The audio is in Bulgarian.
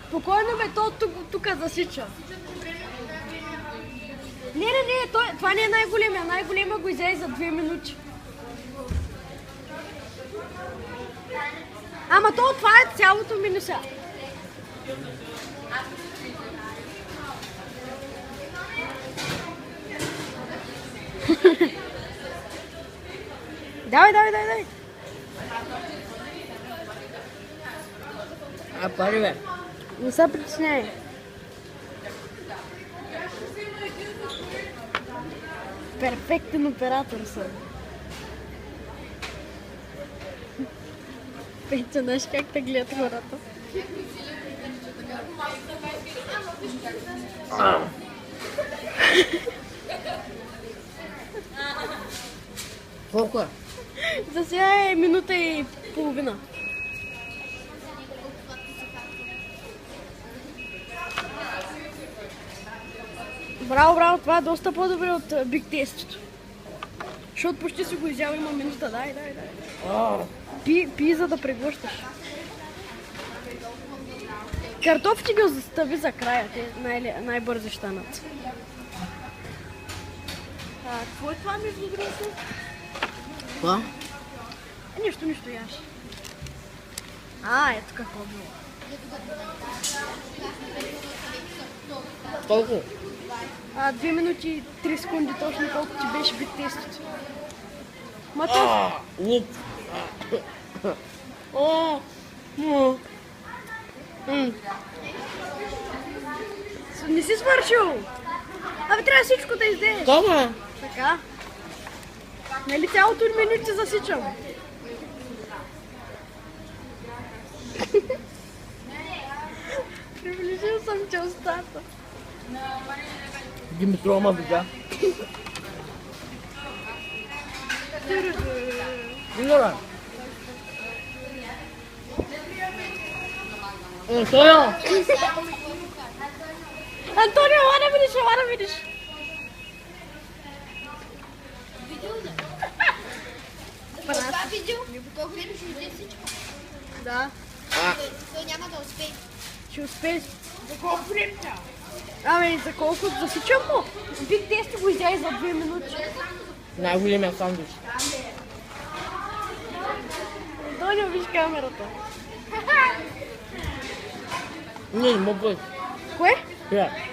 Спокойно бе, то тук засича. Не, това не е най-големия. Най-големия го изяде за 2 минути. Ама това е цялото меню сега. Давай. Пари бе. Не се притесняй. Перфектен оператор съм. Петя, знаеш как те гледат хората? Колко е? За сега е минута и половина. Браво, това е доста по-добре от Биг Тестито. Защото почти си го изява, има минута. Дай. Пи, за да преглъщаш. Картофите ги застави за края, те най-бързи щанат. Какво е това между другото? Какво? Нищо яш. Ето какво било. Колко? 2 минути и 3 секунди точно колко ти беше Биг Тестито. Матов! Не си свършил! Абе, трябва всичко да издееш. Дома! Така. Нали цялото меню ти засичам? Приближил съм ти устата. Димитрова ма видя. Димитра! Антонио! Антонио, ела да видиш. Това видео, колко време ще излезе всичко. Да. Той няма да успее. Ще успееш. За колко време? Ами, за колко? Засичам му. Биг Тести го изяде за 2 минути. Най-големия сандвич. Антонио, виж камерата. Не мога. Кое? Yeah.